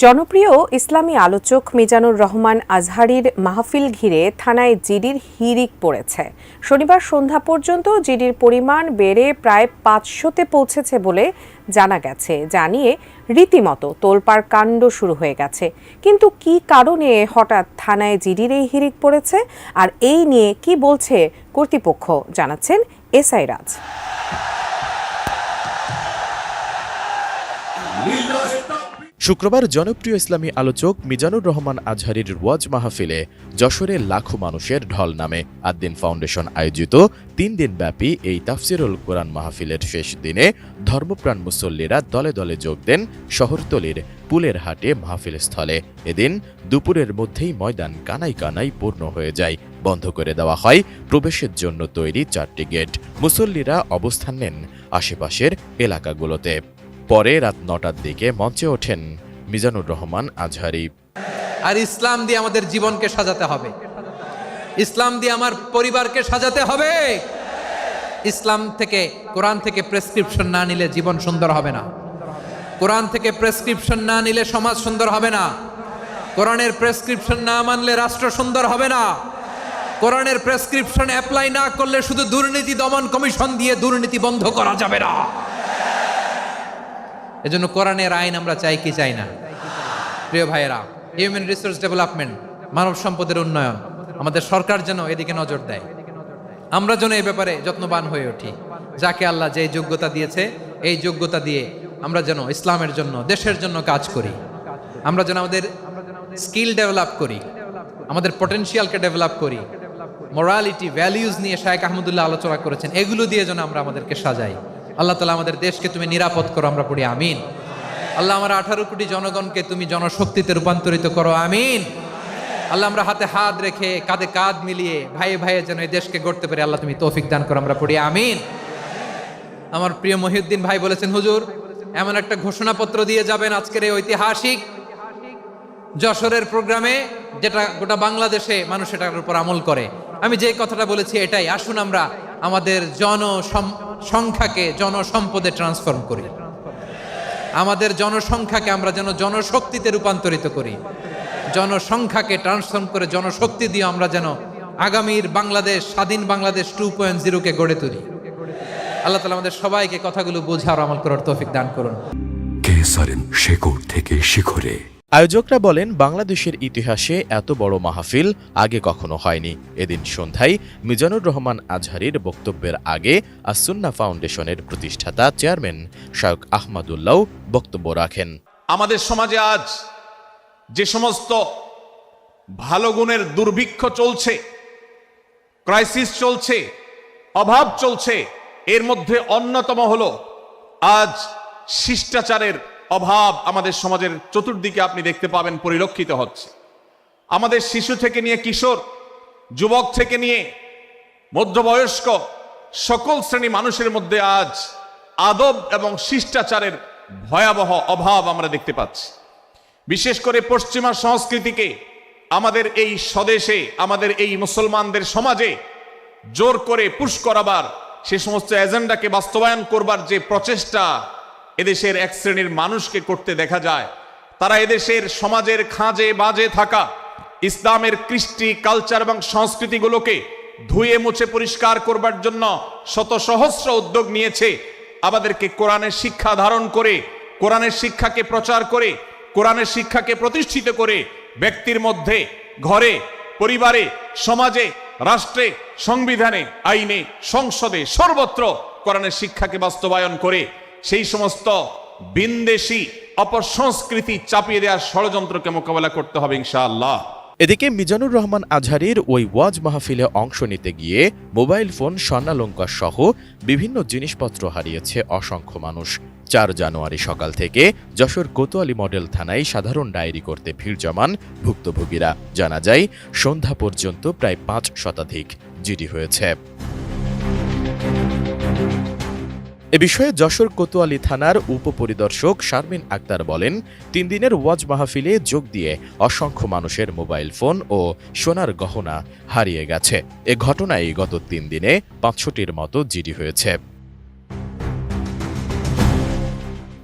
জনপ্রিয় ইসলামী আলোচক মিজানুর রহমান আজহারীর মাহফিল ঘিরে থানায় জিডির হিড়িক পড়েছে। শনিবার সন্ধ্যা পর্যন্ত জিডির পরিমাণ বেড়ে প্রায় ৫০০-তে পৌঁছেছে বলে জানা গেছে। জানিয়ে রীতিমতো তোলপাড় কাণ্ড শুরু হয়ে গেছে। কিন্তু কী কারণে হঠাৎ থানায় জিডির এই হিড়িক পড়েছে আর এই নিয়ে কি বলছে কর্তৃপক্ষ, জানাচ্ছেন এসআই রাজ। শুক্রবার জনপ্রিয় ইসলামী আলোচক মিজানুর রহমান আজহারীর ওয়াজ মাহফিলে যশোরে লাখো মানুষের ঢল নামে। আদ্দিন ফাউন্ডেশন আয়োজিত ৩ দিনব্যাপী এই তাফসিরুল কোরআন মাহফিলের শেষ দিনে ধর্মপ্রাণ মুসল্লিরা দলে দলে যোগ দেন শহরতলির পুলের হাটে মাহফিল স্থলে। এদিন দুপুরের মধ্যেই ময়দান কানায় কানায় পূর্ণ হয়ে যায়। বন্ধ করে দেওয়া হয় প্রবেশের জন্য তৈরি 4টি গেট। মুসল্লিরা অবস্থান নেন আশেপাশের এলাকাগুলোতে। পরে রাত ৯টার দিকে মঞ্চে ওঠেন মিজানুর রহমান আজহারী। আর ইসলাম দিয়ে আমাদের জীবনকে সাজাতে হবে, ইসলাম দিয়ে আমার পরিবারকে সাজাতে হবে। ইসলাম থেকে, কোরআন থেকে প্রেসক্রিপশন না নিলে জীবন সুন্দর হবে না। কোরআন থেকে প্রেসক্রিপশন না নিলে সমাজ সুন্দর হবে না। কোরআনের প্রেসক্রিপশন না মানলে রাষ্ট্র সুন্দর হবে না। কোরআনের প্রেসক্রিপশন অ্যাপ্লাই না করলে শুধু দুর্নীতি দমন কমিশন দিয়ে দুর্নীতি বন্ধ করা যাবে না। এজন্য কোরআনের আইন আমরা চাই কি চাই না? প্রিয় ভাইয়েরা, হিউম্যান রিসোর্স ডেভেলপমেন্ট, মানব সম্পদের উন্নয়ন, আমাদের সরকার যেন এদিকে নজর দেয়। আমরা যেন এই ব্যাপারে যত্নবান হয়ে উঠি। যাকে আল্লাহ যে যোগ্যতা দিয়েছে, এই যোগ্যতা দিয়ে আমরা যেন ইসলামের জন্য, দেশের জন্য কাজ করি। আমরা যেন আমাদের স্কিল ডেভেলপ করি, আমাদের পটেনশিয়ালকে ডেভেলপ করি। মোরালিটি, ভ্যালিউজ নিয়ে শায়েখ আহমদুল্লাহ আলোচনা করেছেন। এগুলো দিয়ে যেন আমরা আমাদেরকে সাজাই। আল্লাহ তাআলা আমাদের দেশকে তুমি নিরাপদ করো, আমরা পড়ি আমিন। আল্লাহ আমার 18 কোটি জনগণকে তুমি জনশক্তিতে রূপান্তরিত করো, আমিন। আল্লাহ আমরা হাতে হাত রেখে কাঁধে কাঁধ মিলিয়ে ভাইয়ে ভাইয়ে যেন এই দেশকে গড়তে পারি, আল্লাহ তুমি তৌফিক দান করো, আমরা পড়ি আমিন। আমার প্রিয় মহিউদ্দিন ভাই বলেছেন, হুজুর এমন একটা ঘোষণাপত্র দিয়ে যাবেন আজকের এই ঐতিহাসিক যশোরের প্রোগ্রামে, যেটা গোটা বাংলাদেশে মানুষ এটার উপর আমল করে। আমি যে কথাটা বলেছি এটাই, আসুন আমরা আমাদের জনসংখ্যাকে জনসম্পদে ট্রান্সফর্ম করি। আমাদের জনসংখ্যাকে আমরা যেন জনশক্তিতে রূপান্তরিত করি। জনসংখ্যাকে ট্রান্সফর্ম করে জনশক্তি দিয়ে আমরা যেন আগামীর বাংলাদেশ, স্বাধীন বাংলাদেশ 2.0-কে গড়ে তুলি। আল্লাহ তাআলা আমাদের সবাইকে কথাগুলো বোঝার আমল করার তৌফিক দান করুন। শেকড় থেকে শিখরে। আয়োজকরা বলেন, বাংলাদেশের ইতিহাসে এত বড় মাহফিল আগে কখনো হয়নি। এদিন সন্ধ্যায় মিজানুর রহমান আজহারীর বক্তব্যের আগে আস-সুন্নাহ ফাউন্ডেশনের প্রতিষ্ঠাতা চেয়ারম্যান শায়খ আহমদুল্লাহ বক্তব্য রাখেন। আমাদের সমাজে আজ যে সমস্ত ভালো গুণের দুর্ভিক্ষ চলছে, ক্রাইসিস চলছে, অভাব চলছে, এর মধ্যে অন্যতম হলো আজ শিষ্টাচারের অভাব। আমাদের সমাজের চতুর্দিকে আপনি দেখতে পাবেন পরিলক্ষিত হচ্ছে। আমাদের শিশু থেকে নিয়ে কিশোর, যুবক থেকে নিয়ে মধ্যবয়স্ক সকল শ্রেণী মানুষের মধ্যে আজ আদব এবং শিষ্টাচারের ভয়াবহ অভাব আমরা দেখতে পাচ্ছি। বিশেষ করে পশ্চিমা সংস্কৃতিকে আমাদের এই স্বদেশে, আমাদের এই মুসলমানদের সমাজে জোর করে পুশ করাবার, সে সমস্ত এজেন্ডাকে বাস্তবায়ন করবার যে প্রচেষ্টা এদেশের এক শ্রেণীর মানুষকে করতে দেখা যায়, তারা এদেশের সমাজের খাঁজে বাজে থাকা ইসলামের কৃষ্টি, কালচার এবং সংস্কৃতিগুলোকে ধুয়ে মুছে পরিষ্কার করবার জন্য শত সহস্র উদ্যোগ নিয়েছে। আমাদেরকে কোরআনের শিক্ষা ধারণ করে, কোরআনের শিক্ষাকে প্রচার করে, কোরআনের শিক্ষাকে প্রতিষ্ঠিত করে ব্যক্তির মধ্যে, ঘরে, পরিবারে, সমাজে, রাষ্ট্রে, সংবিধানে, আইনে, সংসদে, সর্বত্র কোরআনের শিক্ষাকে বাস্তবায়ন করে সেই সমস্ত বিন্দেশী অপসংস্কৃতি চাপিয়ে দেওয়ার ষড়যন্ত্রকে মোকাবেলা করতে হবে ইনশাআল্লাহ। এদিকে মিজানুর রহমান আজহারীর ওই ওয়াজ মাহফিলে অংশ নিতে গিয়ে মোবাইল ফোন, স্বর্ণালংকার সহ বিভিন্ন জিনিসপত্র হারিয়েছে অসংখ্য মানুষ। 4 জানুয়ারি সকাল থেকে যশোর কোতোয়ালি মডেল থানায় সাধারণ ডায়েরি করতে ভিড় জমান ভুক্তভোগীরা। জানা যায়, সন্ধ্যা পর্যন্ত প্রায় 5 শতাধিক জিডি হয়েছে। এ বিষয়ে যশোর কোতোয়ালি থানার উপপরিদর্শক শারমিন আক্তার বলেন, 3 দিনের ওয়াজ মাহফিলে যোগ দিয়ে অসংখ্য মানুষের মোবাইল ফোন ও সোনার গহনা হারিয়ে গেছে। এ ঘটনায় গত 3 দিনে 500টির মতো জিডি হয়েছে।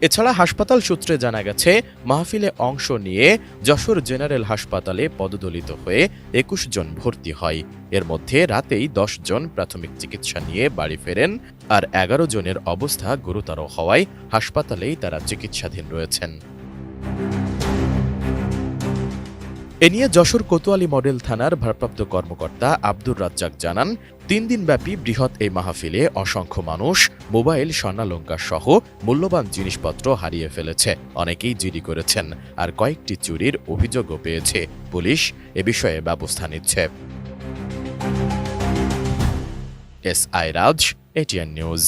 এছাড়া হাসপাতাল সূত্রে জানা গেছে, মাহফিলে অংশ নিয়ে যশোর জেনারেল হাসপাতালে পদদলিত হয়ে ২১ জন ভর্তি হয়। এর মধ্যে রাতেই ১০ জন প্রাথমিক চিকিৎসা নিয়ে বাড়ি ফেরেন, আর ১১ জনের অবস্থা গুরুতর হওয়ায় হাসপাতালেই তারা চিকিৎসাধীন রয়েছেন। এ নিয়ে যশোর কোতোয়ালি মডেল থানার ভারপ্রাপ্ত কর্মকর্তা আব্দুর রাজ্জাক জানান, ৩ দিনব্যাপী বৃহৎ এই মাহফিলে অসংখ্য মানুষ মোবাইল, স্বর্ণালংকার সহ মূল্যবান জিনিসপত্র হারিয়ে ফেলেছে। অনেকেই জিডি করেছেন, আর কয়েকটি চুরির অভিযোগও পেয়েছে। পুলিশ এ বিষয়ে ব্যবস্থা নিচ্ছে। S I Raj, ATN news.